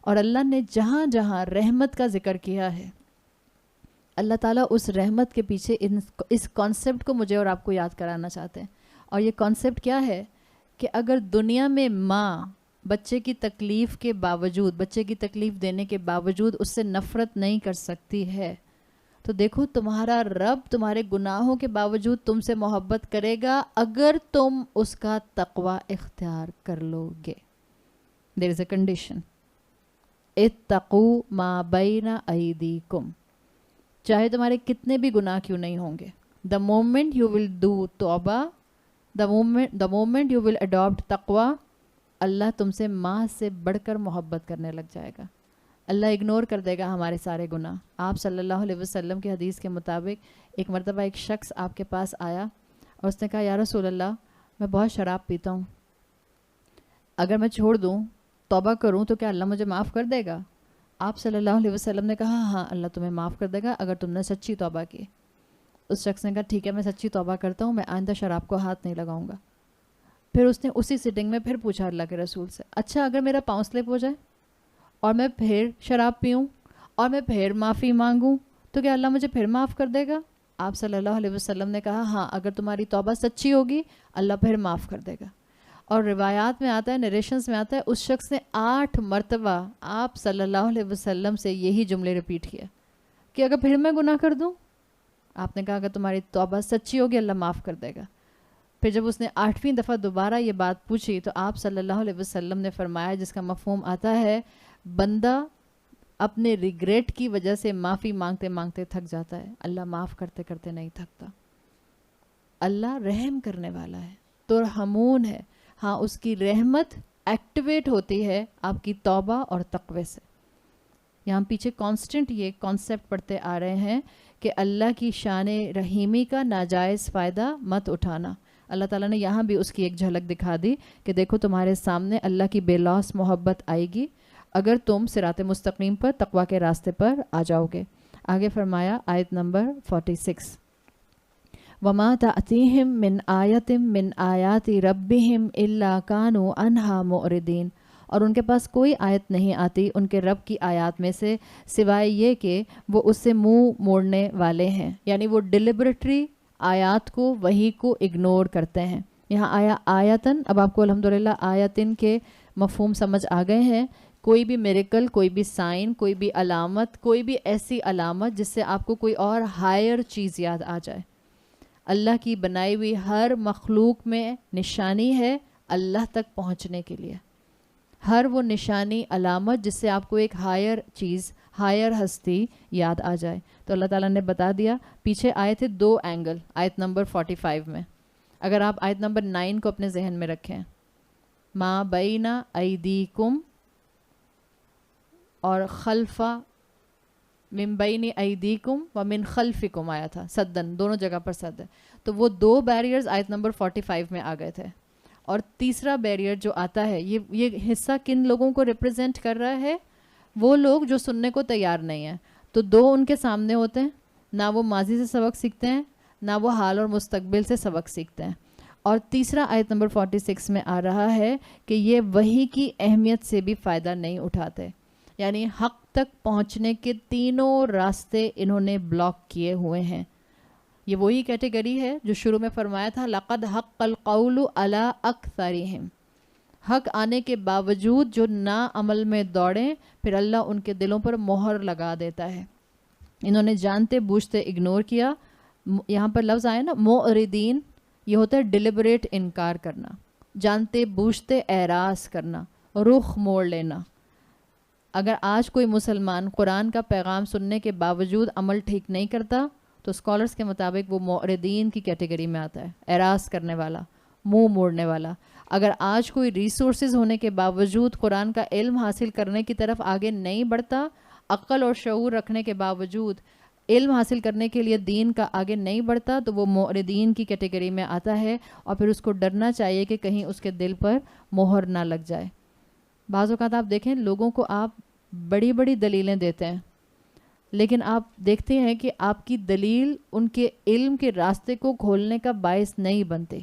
اور اللہ نے جہاں جہاں رحمت کا ذکر کیا ہے, اللہ تعالیٰ اس رحمت کے پیچھے اس کانسیپٹ کو مجھے اور آپ کو یاد کرانا چاہتے ہیں. اور یہ کانسیپٹ کیا ہے کہ اگر دنیا میں ماں بچے کی تکلیف کے باوجود, بچے کی تکلیف دینے کے باوجود اس سے نفرت نہیں کر سکتی ہے, تو دیکھو تمہارا رب تمہارے گناہوں کے باوجود تم سے محبت کرے گا اگر تم اس کا تقوی اختیار کر لو گے. دیر از اے کنڈیشن, اتقوا ما بین ایدیکم, چاہے تمہارے کتنے بھی گناہ کیوں نہیں ہوں گے. The moment you will do توبہ, the moment you will adopt تقوی, اللہ تم سے ماں سے بڑھ کر محبت کرنے لگ جائے گا. اللہ اگنور کر دے گا ہمارے سارے گناہ. آپ صلی اللہ علیہ وسلم کی حدیث کے مطابق ایک مرتبہ ایک شخص آپ کے پاس آیا اور اس نے کہا یا رسول اللہ میں بہت شراب پیتا ہوں, اگر میں چھوڑ دوں توبہ کروں تو کیا اللہ مجھے معاف کر دے گا؟ آپ صلی اللہ علیہ وسلم نے کہا ہاں اللہ تمہیں معاف کر دے گا اگر تم نے سچی توبہ کی. اس شخص نے کہا ٹھیک ہے میں سچی توبہ کرتا ہوں, میں آئندہ شراب کو ہاتھ نہیں لگاؤں گا. پھر اس نے اسی سٹنگ میں پھر پوچھا اللہ کے رسول سے, اچھا اگر میرا پاؤں سلپ ہو جائے اور میں پھر شراب پیوں اور میں پھر معافی مانگوں تو کیا اللہ مجھے پھر معاف کر دے گا؟ آپ صلی اللہ علیہ وسلم نے کہا ہاں اگر تمہاری توبہ سچی ہوگی اللہ پھر معاف کر دے گا. اور روایات میں آتا ہے, نریشنز میں آتا ہے, اس شخص نے 8 مرتبہ آپ صلی اللہ علیہ وسلم سے یہی جملے ریپیٹ کیا کہ اگر پھر میں گناہ کر دوں, آپ نے کہا اگر تمہاری توبہ سچی ہوگی اللہ معاف کر دے گا. پھر جب اس نے 8ویں دفعہ دوبارہ یہ بات پوچھی تو آپ صلی اللہ علیہ وسلم نے فرمایا, جس کا مفہوم آتا ہے بندہ اپنے ریگریٹ کی وجہ سے معافی مانگتے مانگتے تھک جاتا ہے, اللہ معاف کرتے کرتے نہیں تھکتا. اللہ رحم کرنے والا ہے, ترحمون ہے. ہاں اس کی رحمت ایکٹیویٹ ہوتی ہے آپ کی توبہ اور تقوی سے. یہاں پیچھے کانسٹنٹ یہ کانسیپٹ پڑھتے آ رہے ہیں کہ اللہ کی شان رحیمی کا ناجائز فائدہ مت اٹھانا. اللہ تعالیٰ نے یہاں بھی اس کی ایک جھلک دکھا دی کہ دیکھو تمہارے سامنے اللہ کی بے لوث محبت آئے گی اگر تم صراط مستقیم پر تقوی کے راستے پر آ جاؤ گے. آگے فرمایا آیت نمبر 46, وَمَا تَأْتِيهِم مِّنْ آیَةٍ مِّنْ آیَاتِ رَبِّهِمْ إِلَّا كَانُوا عَنْهَا مُعْرِضِينَ, اور ان کے پاس کوئی آیت نہیں آتی ان کے رب کی آیات میں سے سوائے یہ کہ وہ اس سے منہ موڑنے والے ہیں. یعنی وہ ڈیلیبریٹری آیات کو وحی کو اگنور کرتے ہیں. یہاں آیا آیتن, اب آپ کو الحمدللہ آیتن کے مفہوم سمجھ آ گئے ہیں. کوئی بھی میریکل, کوئی بھی سائن, کوئی بھی علامت, کوئی بھی ایسی علامت جس سے آپ کو کوئی اور ہائر چیز یاد آ جائے. اللہ کی بنائی ہوئی ہر مخلوق میں نشانی ہے اللہ تک پہنچنے کے لیے, ہر وہ نشانی علامت جس سے آپ کو ایک ہائر چیز, ہائر ہستی یاد آ جائے. تو اللہ تعالیٰ نے بتا دیا. پیچھے آئے تھے 2 اینگل آیت نمبر 45 میں. اگر آپ آیت نمبر 9 کو اپنے ذہن میں رکھیں، ما بین ایدیکم اور خلفا، من بین ایدیکم و من خلفکم آیا تھا، صدن، دونوں جگہ پر صد ہے، تو وہ 2 بیریئرز آیت نمبر 45 میں آ گئے تھے. اور تیسرا بیریئر جو آتا ہے، یہ حصہ کن لوگوں کو ریپرزینٹ کر رہا ہے؟ وہ لوگ جو سننے کو تیار نہیں ہیں. تو 2 ان کے سامنے ہوتے ہیں، نہ وہ ماضی سے سبق سیکھتے ہیں، نہ وہ حال اور مستقبل سے سبق سیکھتے ہیں. اور تیسرا آیت نمبر 46 میں آ رہا ہے کہ یہ وحی کی اہمیت سے بھی فائدہ نہیں اٹھاتے، یعنی حق تک پہنچنے کے تینوں راستے انہوں نے بلاک کیے ہوئے ہیں. یہ وہی کیٹیگری ہے جو شروع میں فرمایا تھا لقد حق القول علی اکثرہم، حق آنے کے باوجود جو نا عمل میں دوڑیں، پھر اللہ ان کے دلوں پر مہر لگا دیتا ہے. انہوں نے جانتے بوجھتے اگنور کیا. یہاں پر لفظ آیا نا معرضین، یہ ہوتا ہے ڈیلیبریٹ انکار کرنا، جانتے بوجھتے اعراض کرنا، رخ موڑ لینا. اگر آج کوئی مسلمان قرآن کا پیغام سننے کے باوجود عمل ٹھیک نہیں کرتا تو اسکالرس کے مطابق وہ معرضین کی کیٹیگری میں آتا ہے، اعراض کرنے والا، منہ موڑنے والا. اگر آج کوئی ریسورسز ہونے کے باوجود قرآن کا علم حاصل کرنے کی طرف آگے نہیں بڑھتا، عقل اور شعور رکھنے کے باوجود علم حاصل کرنے کے لیے دین کا آگے نہیں بڑھتا، تو وہ معرضین کی کیٹیگری میں آتا ہے. اور پھر اس کو ڈرنا چاہیے کہ کہیں اس کے دل پر مہر نہ لگ جائے. بعض اوقات آپ دیکھیں لوگوں کو آپ بڑی بڑی دلیلیں دیتے ہیں، لیکن آپ دیکھتے ہیں کہ آپ کی دلیل ان کے علم کے راستے کو کھولنے کا باعث نہیں بنتے.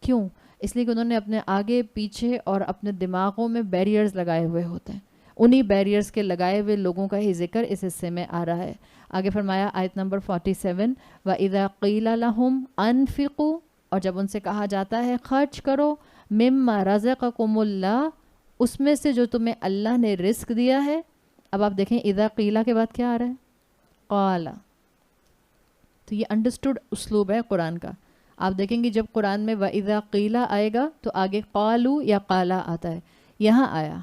کیوں؟ اس لیے کہ انہوں نے اپنے آگے پیچھے اور اپنے دماغوں میں بیریئرز لگائے ہوئے ہوتے ہیں. انہی بیریئرز کے لگائے ہوئے لوگوں کا ہی ذکر اس حصے میں آ رہا ہے. آگے فرمایا آیت نمبر 47 وَإِذَا قِيلَ لَهُمْ أَنفِقُوا، اور جب ان سے کہا جاتا ہے خرچ کرو، مِمَّا رَزَقَكُمُ اللَّهُ، اس میں سے جو تمہیں اللہ نے رزق دیا ہے. اب آپ دیکھیں اذا قیلا کے بعد کیا آ رہا ہے؟ قالا. تو یہ انڈرسٹوڈ اسلوب ہے قرآن کا. آپ دیکھیں گے جب قرآن میں وَإِذَا قِيلَ آئے گا تو آگے قالو یا قالا آتا ہے. یہاں آیا،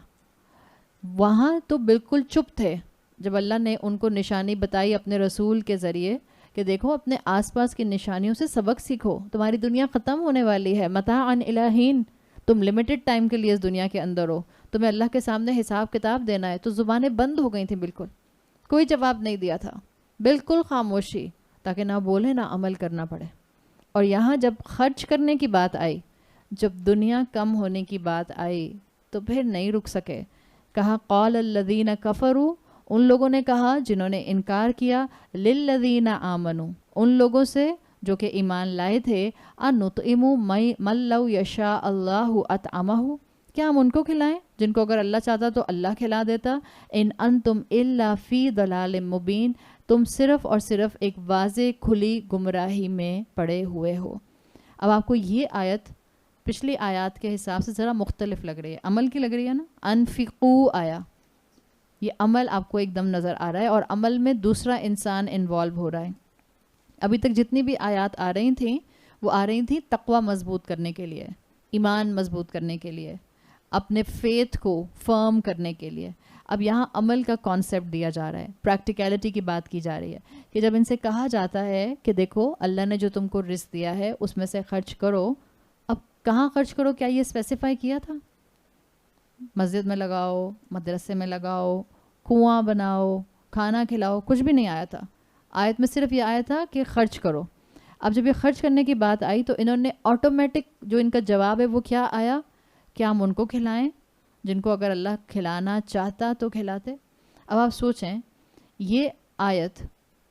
وہاں تو بالکل چپ تھے جب اللہ نے ان کو نشانی بتائی اپنے رسول کے ذریعے کہ دیکھو اپنے آس پاس کی نشانیوں سے سبق سیکھو، تمہاری دنیا ختم ہونے والی ہے، متاعًا الہین، تم لمیٹڈ ٹائم کے لیے اس دنیا کے اندر ہو، تمہیں اللہ کے سامنے حساب کتاب دینا ہے. تو زبانیں بند ہو گئی تھیں، بالکل کوئی جواب نہیں دیا تھا، بالکل خاموشی، تاکہ نہ بولے نہ عمل کرنا پڑے. اور یہاں جب خرچ کرنے کی بات آئی، جب دنیا کم ہونے کی بات آئی تو پھر نہیں رک سکے. کہا قال الذین کفروا، ان لوگوں نے کہا جنہوں نے انکار کیا، للذین آمنوا، ان لوگوں سے جو کہ ایمان لائے تھے، انطعم من لو یشاء اللہ اطعمہ، کیا ہم ان کو کھلائیں جن کو اگر اللہ چاہتا تو اللہ کھلا دیتا. ان انتم الا فی ضلال مبین، تم صرف اور صرف ایک واضح کھلی گمراہی میں پڑے ہوئے ہو. اب آپ کو یہ آیت پچھلی آیات کے حساب سے ذرا مختلف لگ رہی ہے، عمل کی لگ رہی ہے نا. انفقو آیا، یہ عمل آپ کو ایک دم نظر آ رہا ہے، اور عمل میں دوسرا انسان انوالو ہو رہا ہے. ابھی تک جتنی بھی آیات آ رہی تھیں وہ آ رہی تھیں تقوی مضبوط کرنے کے لیے، ایمان مضبوط کرنے کے لیے، اپنے فیتھ کو فرم کرنے کے لیے. اب یہاں عمل کا کانسیپٹ دیا جا رہا ہے، پریکٹیکلٹی کی بات کی جا رہی ہے کہ جب ان سے کہا جاتا ہے کہ دیکھو اللہ نے جو تم کو رزق دیا ہے اس میں سے خرچ کرو. اب کہاں خرچ کرو؟ کیا یہ اسپیسیفائی کیا تھا؟ مسجد میں لگاؤ، مدرسے میں لگاؤ، کنواں بناؤ، کھانا کھلاؤ، کچھ بھی نہیں آیا تھا. آیت میں صرف یہ آیا تھا کہ خرچ کرو. اب جب یہ خرچ کرنے کی بات آئی تو انہوں نے آٹومیٹک جو ان کا جواب ہے وہ کیا آیا؟ کیا ہم ان کو کھلائیں جن کو اگر اللہ کھلانا چاہتا تو کھلاتے. اب آپ سوچیں، یہ آیت،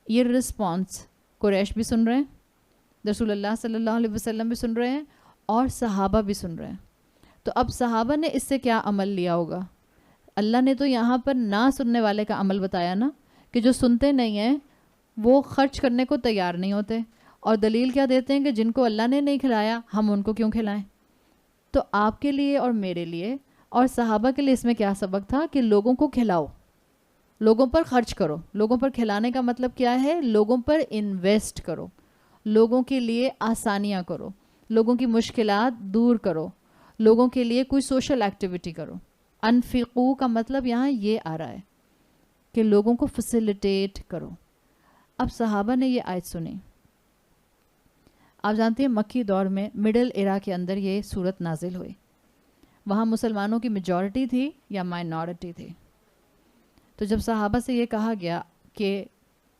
یہ رسپانس قریش بھی سن رہے ہیں، رسول اللہ صلی اللہ علیہ وسلم بھی سن رہے ہیں، اور صحابہ بھی سن رہے ہیں. تو اب صحابہ نے اس سے کیا عمل لیا ہوگا؟ اللہ نے تو یہاں پر نہ سننے والے کا عمل بتایا نا، کہ جو سنتے نہیں ہیں وہ خرچ کرنے کو تیار نہیں ہوتے، اور دلیل کیا دیتے ہیں کہ جن کو اللہ نے نہیں کھلایا ہم ان کو کیوں کھلائیں. تو آپ کے لیے اور میرے لیے اور صحابہ کے لیے اس میں کیا سبق تھا کہ لوگوں کو کھلاؤ، لوگوں پر خرچ کرو. لوگوں پر کھلانے کا مطلب کیا ہے؟ لوگوں پر انویسٹ کرو، لوگوں کے لیے آسانیاں کرو، لوگوں کی مشکلات دور کرو، لوگوں کے لیے کوئی سوشل ایکٹیویٹی کرو. انفقو کا مطلب یہاں یہ آ رہا ہے کہ لوگوں کو فیسیلیٹیٹ کرو. اب صحابہ نے یہ آیت سنی، آپ جانتے ہیں مکی دور میں مڈل ایرا کے اندر یہ صورت نازل ہوئی. وہاں مسلمانوں کی میجورٹی تھی یا مائنورٹی تھی. تو جب صحابہ سے یہ کہا گیا کہ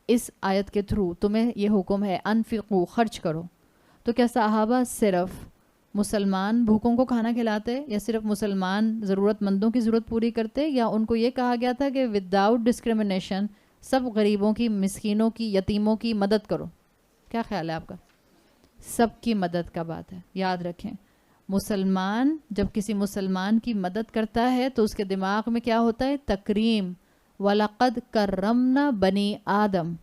اس آیت کے تھرو تمہیں یہ حکم ہے انفقو خرچ کرو، تو کیا صحابہ صرف مسلمان بھوکوں کو کھانا کھلاتے یا صرف مسلمان ضرورت مندوں کی ضرورت پوری کرتے، یا ان کو یہ کہا گیا تھا کہ وداؤٹ ڈسکریمنیشن سب غریبوں کی، مسکینوں کی، یتیموں کی مدد کرو؟ کیا خیال ہے آپ کا؟ سب کی مدد کا بات ہے. یاد رکھیں، مسلمان جب کسی مسلمان کی مدد کرتا ہے تو اس کے دماغ میں کیا ہوتا ہے؟ تکریم. وَلَقَدْ كَرَّمْنَا بَنِي آدم.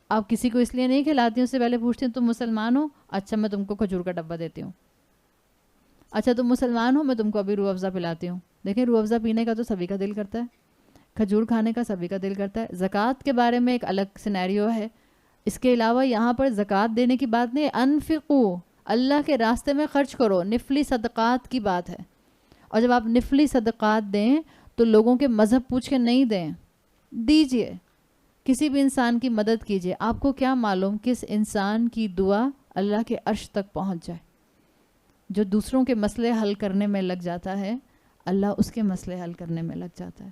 آپ کسی کو اس لیے نہیں کھلاتی ہیں، اس سے پہلے پوچھتے ہیں تم مسلمان ہو؟ اچھا میں تم کو کھجور کا ڈبہ دیتی ہوں. اچھا تم مسلمان ہو، میں تم کو ابھی روح افزا پلاتی ہوں. دیکھیں روح افزا پینے کا تو سبھی کا دل کرتا ہے، کھجور کھانے کا سبھی کا دل کرتا ہے. زکوٰۃ کے بارے میں ایک الگ سینیریو ہے. اس کے علاوہ یہاں پر زکوٰۃ دینے کی بات نہیں، انفقو، اللہ کے راستے میں خرچ کرو، نفلی صدقات کی بات ہے. اور جب آپ نفلی صدقات دیں تو لوگوں کے مذہب پوچھ کے نہیں دیں، دیجئے. کسی بھی انسان کی مدد کیجئے. آپ کو کیا معلوم کس انسان کی دعا اللہ کے عرش تک پہنچ جائے. جو دوسروں کے مسئلے حل کرنے میں لگ جاتا ہے، اللہ اس کے مسئلے حل کرنے میں لگ جاتا ہے.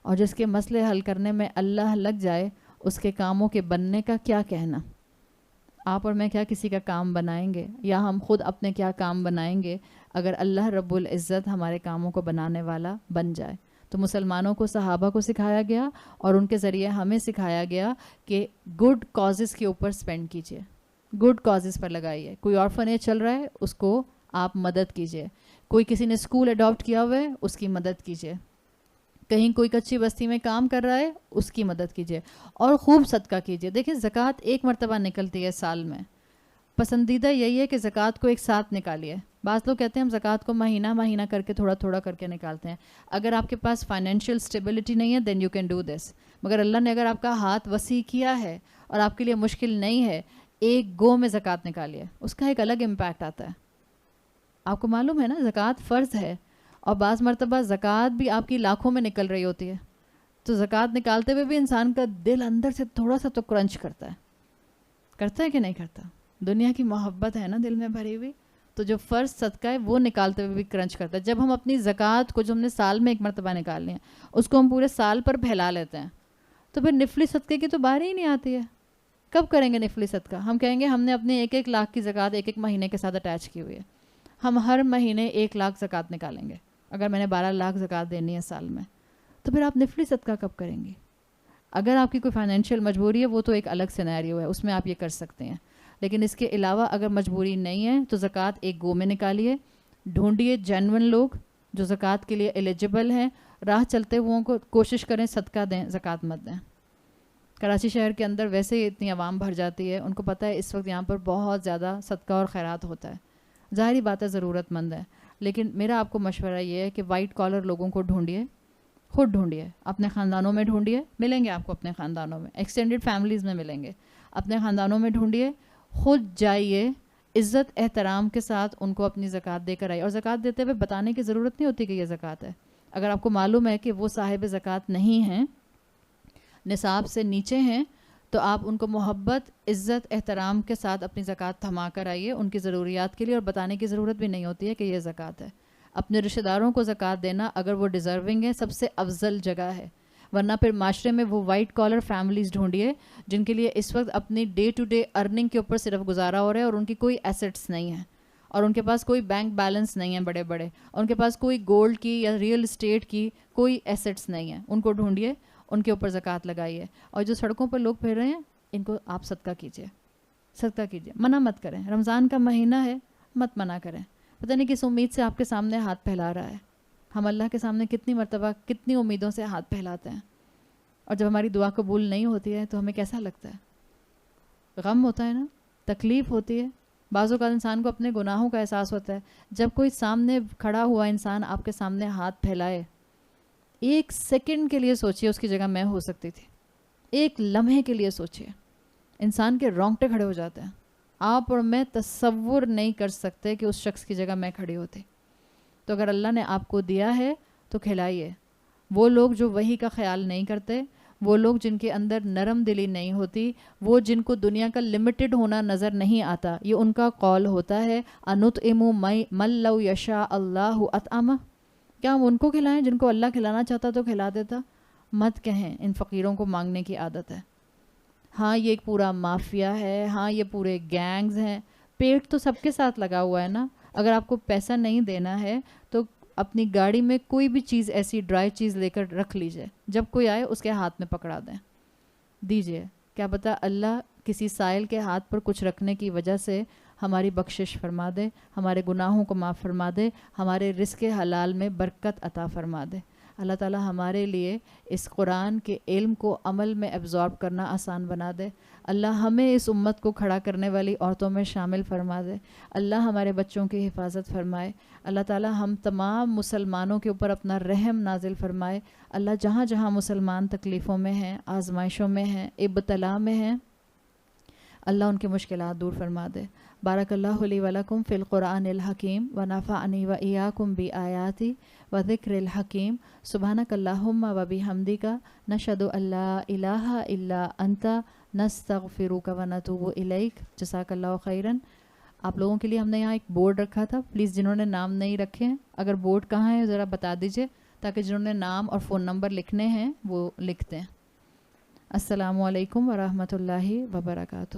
اور جس کے مسئلے حل کرنے میں اللہ لگ جائے، اس کے کاموں کے بننے کا کیا کہنا. آپ اور میں کیا کسی کا کام بنائیں گے، یا ہم خود اپنے کیا کام بنائیں گے اگر اللہ رب العزت ہمارے کاموں کو بنانے والا بن جائے. تو مسلمانوں کو صحابہ کو سکھایا گیا اور ان کے ذریعے ہمیں سکھایا گیا کہ گڈ کازز کے اوپر سپینڈ کیجئے، گڈ کازز پر لگائیے. کوئی آرفنیج چل رہا ہے اس کو آپ مدد کیجئے. کوئی کسی نے اسکول اڈاپٹ کیا ہوا ہے اس کی مدد کیجئے. کہیں کوئی کچی بستی میں کام کر رہا ہے اس کی مدد کیجئے. اور خوب صدقہ کیجئے. دیکھیں زکوٰۃ ایک مرتبہ نکلتی ہے سال میں. پسندیدہ یہی ہے کہ زکوٰۃ کو ایک ساتھ نکالیے. بعض لوگ کہتے ہیں ہم زکوٰۃ کو مہینہ مہینہ کر کے تھوڑا تھوڑا کر کے نکالتے ہیں. اگر آپ کے پاس فائنینشیل اسٹیبلٹی نہیں ہے then you can do this. مگر اللہ نے اگر آپ کا ہاتھ وسیع کیا ہے اور آپ کے لیے مشکل نہیں ہے، ایک گو میں زکوٰۃ نکالیے. اس کا ایک الگ امپیکٹ آتا ہے. آپ کو معلوم ہے نا زکوٰۃ فرض ہے، اور بعض مرتبہ زکوٰۃ بھی آپ کی لاکھوں میں نکل رہی ہوتی ہے. تو زکوٰۃ نکالتے ہوئے بھی انسان کا دل اندر سے تھوڑا سا تو کرنچ کرتا ہے کہ نہیں کرتا. دنیا کی محبت ہے نا دل میں بھری ہوئی، تو جو فرض صدقہ ہے وہ نکالتے ہوئے بھی کرنچ کرتا ہے. جب ہم اپنی زکوٰۃ کو جو ہم نے سال میں ایک مرتبہ نکال لی ہے اس کو ہم پورے سال پر پھیلا لیتے ہیں، تو پھر نفلی صدقے کی تو باری ہی نہیں آتی ہے. کب کریں گے نفلی صدقہ؟ ہم کہیں گے ہم نے اپنے 1-1 لاکھ کی زکوٰۃ 1-1 مہینے کے ساتھ اٹیچ کی ہوئی ہے، ہم ہر مہینے 1 لاکھ زکوٰۃ نکالیں گے. اگر میں نے 12 لاکھ زکوٰۃ دینی ہے سال میں، تو پھر آپ نفلی صدقہ کب کریں گے؟ اگر آپ کی کوئی فائنینشیل مجبوری ہے وہ تو ایک الگ سینیریو ہے، اس میں آپ یہ کر سکتے ہیں. لیکن اس کے علاوہ اگر مجبوری نہیں ہے تو زکوٰۃ ایک گو میں نکالیے. ڈھونڈیے جینون لوگ جو زکوٰۃ کے لیے ایلیجبل ہیں، راہ چلتے ہوئوں کو کوشش کریں صدقہ دیں، زکوٰۃ مت دیں. کراچی شہر کے اندر ویسے ہی اتنی عوام بھر جاتی ہے، ان کو پتہ ہے اس وقت یہاں پر بہت زیادہ صدقہ اور خیرات ہوتا ہے. ظاہری بات ہے ضرورت مند ہے، لیکن میرا آپ کو مشورہ یہ ہے کہ وائٹ کالر لوگوں کو ڈھونڈیے، خود ڈھونڈیے، اپنے خاندانوں میں ڈھونڈیے، ملیں گے آپ کو اپنے خاندانوں میں، ایکسٹینڈڈ فیملیز میں ملیں گے. اپنے خاندانوں میں ڈھونڈیے، خود جائیے، عزت احترام کے ساتھ ان کو اپنی زکوٰۃ دے کر آئیے. اور زکوٰۃ دیتے ہوئے بتانے کی ضرورت نہیں ہوتی کہ یہ زکوٰۃ ہے. اگر آپ کو معلوم ہے کہ وہ صاحب زکوٰۃ نہیں ہیں، نصاب سے نیچے ہیں، تو آپ ان کو محبت، عزت، احترام کے ساتھ اپنی زکوٰۃ تھما کر آئیے ان کی ضروریات کے لیے. اور بتانے کی ضرورت بھی نہیں ہوتی ہے کہ یہ زکوٰۃ ہے. اپنے رشتہ داروں کو زکوٰۃ دینا اگر وہ ڈیزرونگ ہے سب سے افضل جگہ ہے. ورنہ پھر معاشرے میں وہ وائٹ کالر فیملیز ڈھونڈیے جن کے لیے اس وقت اپنی ڈے ٹو ڈے ارننگ کے اوپر صرف گزارا ہو رہا ہے، اور ان کی کوئی ایسٹس نہیں ہیں، اور ان کے پاس کوئی بینک بیلنس نہیں ہے بڑے بڑے، اور ان کے پاس کوئی گولڈ کی یا ریئل اسٹیٹ کی کوئی ایسٹس نہیں ہیں. ان کو ڈھونڈیے، ان کے اوپر زکوٰۃ لگائیے. اور جو سڑکوں پر لوگ پھر رہے ہیں ان کو آپ صدقہ کیجیے، صدقہ کیجیے. منع مت کریں. رمضان کا مہینہ ہے، مت منع کریں. پتہ نہیں کس امید سے آپ کے سامنے ہاتھ پھیلا رہا ہے. ہم اللہ کے سامنے کتنی مرتبہ کتنی امیدوں سے ہاتھ پھیلاتے ہیں، اور جب ہماری دعا قبول نہیں ہوتی ہے تو ہمیں کیسا لگتا ہے؟ غم ہوتا ہے نا، تکلیف ہوتی ہے. بعض اوقات انسان کو اپنے گناہوں کا احساس ہوتا ہے. جب کوئی سامنے کھڑا ہوا انسان آپ کے سامنے ہاتھ پھیلائے، 1 سیکنڈ کے لیے سوچئے اس کی جگہ میں ہو سکتی تھی. 1 لمحے کے لیے سوچئے، انسان کے رونگٹے کھڑے ہو جاتے ہیں. آپ اور میں تصور نہیں کر سکتے کہ اس شخص کی جگہ میں کھڑی ہوتی. تو اگر اللہ نے آپ کو دیا ہے تو کھلائیے. وہ لوگ جو وحی کا خیال نہیں کرتے، وہ لوگ جن کے اندر نرم دلی نہیں ہوتی، وہ جن کو دنیا کا لمیٹڈ ہونا نظر نہیں آتا، یہ ان کا قول ہوتا ہے انطعم من لو یشاء اللہ اطعمہ، کیا ہم ان کو کھلائیں جن کو اللہ کھلانا چاہتا تو کھلا دیتا؟ مت کہیں، ان فقیروں کو مانگنے کی عادت ہے۔ ہاں یہ ایک پورا مافیا ہے، ہاں یہ پورے گینگز ہیں، پیٹ تو سب کے ساتھ لگا ہوا ہے نا۔ اگر آپ کو پیسہ نہیں دینا ہے تو اپنی گاڑی میں کوئی بھی چیز ایسی ڈرائی چیز لے کر رکھ لیجئے، جب کوئی آئے اس کے ہاتھ میں پکڑا دیں، دیجئے، کیا پتہ اللہ کسی سائل کے ہاتھ پر کچھ رکھنے کی وجہ سے ہماری بخشش فرما دے، ہمارے گناہوں کو معاف فرما دے، ہمارے رزق حلال میں برکت عطا فرما دے۔ اللہ تعالی ہمارے لیے اس قرآن کے علم کو عمل میں ایبزارب کرنا آسان بنا دے۔ اللہ ہمیں اس امت کو کھڑا کرنے والی عورتوں میں شامل فرما دے۔ اللہ ہمارے بچوں کی حفاظت فرمائے۔ اللہ تعالی ہم تمام مسلمانوں کے اوپر اپنا رحم نازل فرمائے۔ اللہ جہاں جہاں مسلمان تکلیفوں میں ہیں، آزمائشوں میں ہیں، ابتلا میں ہیں، اللہ ان کی مشکلات دور فرما دے۔ بارک اللہ لی ولکم فی القرآن الحکیم ونفعنی وإیاکم بآیاتی وذکر الحکیم۔ سبحانک اللہم وبحمدک نشہد ان لا الہ الا انت نستغفرک ونتوب الیک۔ جزاک اللہ خیراً۔ آپ لوگوں کے لیے ہم نے یہاں ایک بورڈ رکھا تھا، پلیز جنہوں نے نام نہیں رکھے ہیں اگر بورڈ کہاں ہے ذرا بتا دیجئے تاکہ جنہوں نے نام اور فون نمبر لکھنے ہیں وہ لکھ دیں۔ السلام علیکم ورحمۃ اللہ وبرکاتہ۔